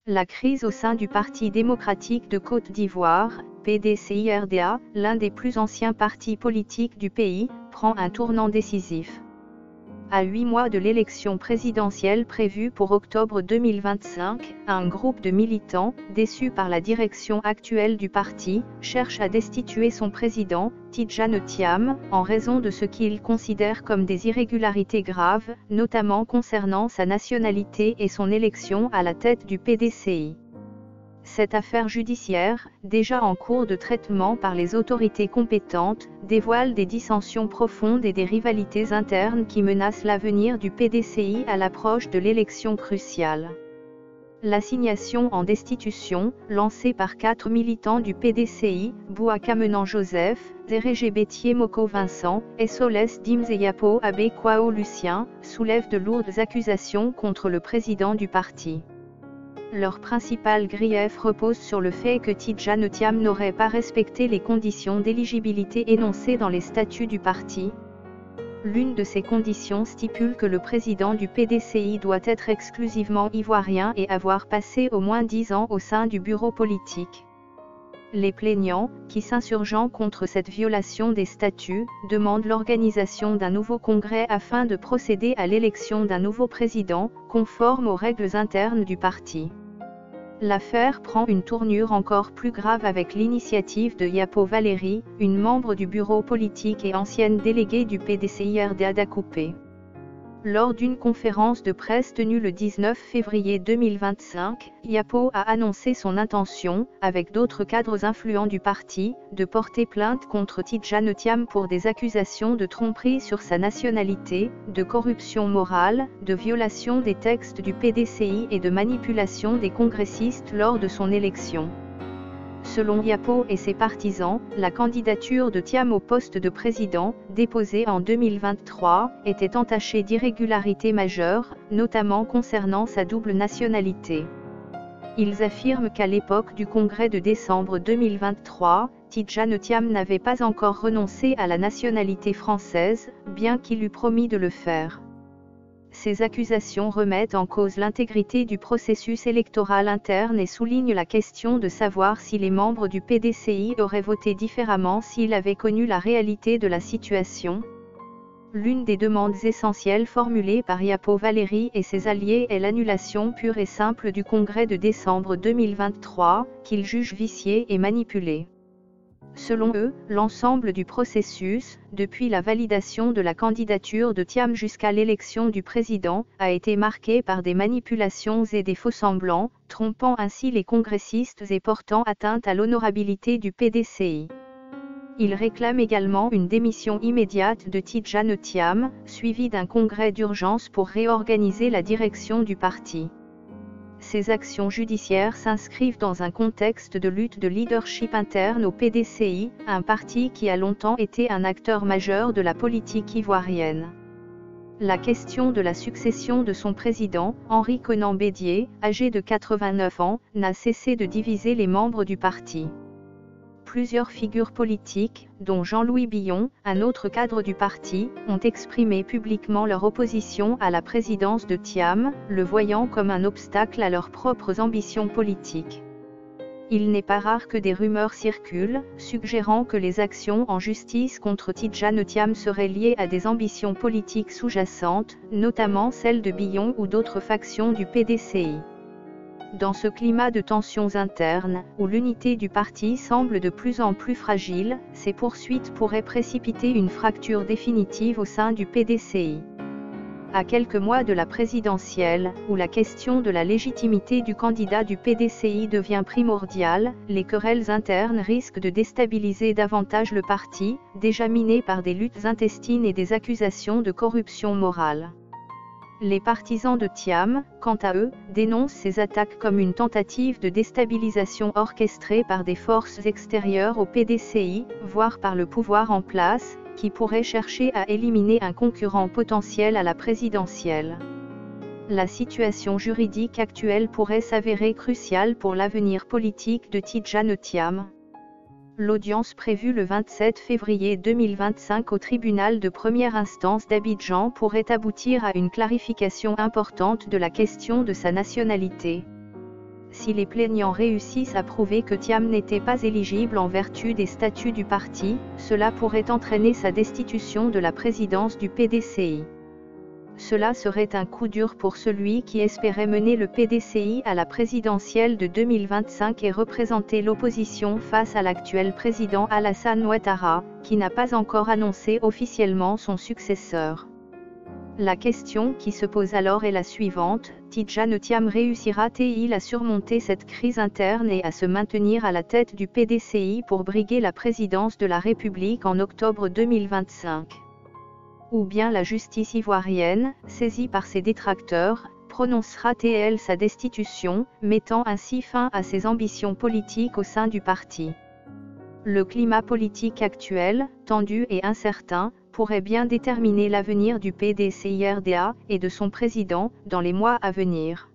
La crise au sein du Parti démocratique de Côte d'Ivoire, PDCI-RDA, l'un des plus anciens partis politiques du pays, prend un tournant décisif. À 8 mois de l'élection présidentielle prévue pour octobre 2025, un groupe de militants, déçus par la direction actuelle du parti, cherche à destituer son président, Tidjane Thiam, en raison de ce qu'ils considèrent comme des irrégularités graves, notamment concernant sa nationalité et son élection à la tête du PDCI. Cette affaire judiciaire, déjà en cours de traitement par les autorités compétentes, dévoile des dissensions profondes et des rivalités internes qui menacent l'avenir du PDCI à l'approche de l'élection cruciale. L'assignation en destitution, lancée par 4 militants du PDCI, Bouakamenan Joseph, Zérégé Bétier Moko Vincent, et Solès Dims et Yapo Abe Kwao Lucien, soulève de lourdes accusations contre le président du parti. Leur principal grief repose sur le fait que Tidjane Thiam n'aurait pas respecté les conditions d'éligibilité énoncées dans les statuts du parti. L'une de ces conditions stipule que le président du PDCI doit être exclusivement ivoirien et avoir passé au moins 10 ans au sein du bureau politique. Les plaignants, qui s'insurgeant contre cette violation des statuts, demandent l'organisation d'un nouveau congrès afin de procéder à l'élection d'un nouveau président, conforme aux règles internes du parti. L'affaire prend une tournure encore plus grave avec l'initiative de Yapo Valérie, une membre du bureau politique et ancienne déléguée du PDCI-RDA d'Akoupé. Lors d'une conférence de presse tenue le 19 février 2025, Yapo a annoncé son intention, avec d'autres cadres influents du parti, de porter plainte contre Tidjane Thiam pour des accusations de tromperie sur sa nationalité, de corruption morale, de violation des textes du PDCI et de manipulation des congressistes lors de son élection. Selon Yapo et ses partisans, la candidature de Thiam au poste de président, déposée en 2023, était entachée d'irrégularités majeures, notamment concernant sa double nationalité. Ils affirment qu'à l'époque du congrès de décembre 2023, Tidjane Thiam n'avait pas encore renoncé à la nationalité française, bien qu'il eût promis de le faire. Ces accusations remettent en cause l'intégrité du processus électoral interne et soulignent la question de savoir si les membres du PDCI auraient voté différemment s'ils avaient connu la réalité de la situation. L'une des demandes essentielles formulées par Yapo Valérie et ses alliés est l'annulation pure et simple du congrès de décembre 2023, qu'ils jugent vicié et manipulé. Selon eux, l'ensemble du processus, depuis la validation de la candidature de Thiam jusqu'à l'élection du président, a été marqué par des manipulations et des faux-semblants, trompant ainsi les congressistes et portant atteinte à l'honorabilité du PDCI. Ils réclament également une démission immédiate de Tidjane Thiam, suivie d'un congrès d'urgence pour réorganiser la direction du parti. Ces actions judiciaires s'inscrivent dans un contexte de lutte de leadership interne au PDCI, un parti qui a longtemps été un acteur majeur de la politique ivoirienne. La question de la succession de son président, Henri Konan Bédié, âgé de 89 ans, n'a cessé de diviser les membres du parti. Plusieurs figures politiques, dont Jean-Louis Billon, un autre cadre du parti, ont exprimé publiquement leur opposition à la présidence de Thiam, le voyant comme un obstacle à leurs propres ambitions politiques. Il n'est pas rare que des rumeurs circulent, suggérant que les actions en justice contre Tidjane Thiam seraient liées à des ambitions politiques sous-jacentes, notamment celles de Billon ou d'autres factions du PDCI. Dans ce climat de tensions internes, où l'unité du parti semble de plus en plus fragile, ces poursuites pourraient précipiter une fracture définitive au sein du PDCI. À quelques mois de la présidentielle, où la question de la légitimité du candidat du PDCI devient primordiale, les querelles internes risquent de déstabiliser davantage le parti, déjà miné par des luttes intestines et des accusations de corruption morale. Les partisans de Thiam, quant à eux, dénoncent ces attaques comme une tentative de déstabilisation orchestrée par des forces extérieures au PDCI, voire par le pouvoir en place, qui pourrait chercher à éliminer un concurrent potentiel à la présidentielle. La situation juridique actuelle pourrait s'avérer cruciale pour l'avenir politique de Tidjane Thiam. L'audience prévue le 27 février 2025 au tribunal de première instance d'Abidjan pourrait aboutir à une clarification importante de la question de sa nationalité. si les plaignants réussissent à prouver que Thiam n'était pas éligible en vertu des statuts du parti, cela pourrait entraîner sa destitution de la présidence du PDCI. Cela serait un coup dur pour celui qui espérait mener le PDCI à la présidentielle de 2025 et représenter l'opposition face à l'actuel président Alassane Ouattara, qui n'a pas encore annoncé officiellement son successeur. La question qui se pose alors est la suivante: Tidjane Thiam réussira-t-il à surmonter cette crise interne et à se maintenir à la tête du PDCI pour briguer la présidence de la République en octobre 2025? Ou bien la justice ivoirienne, saisie par ses détracteurs, prononcera-t-elle sa destitution, mettant ainsi fin à ses ambitions politiques au sein du parti? Le climat politique actuel, tendu et incertain, pourrait bien déterminer l'avenir du PDCI-RDA et de son président dans les mois à venir.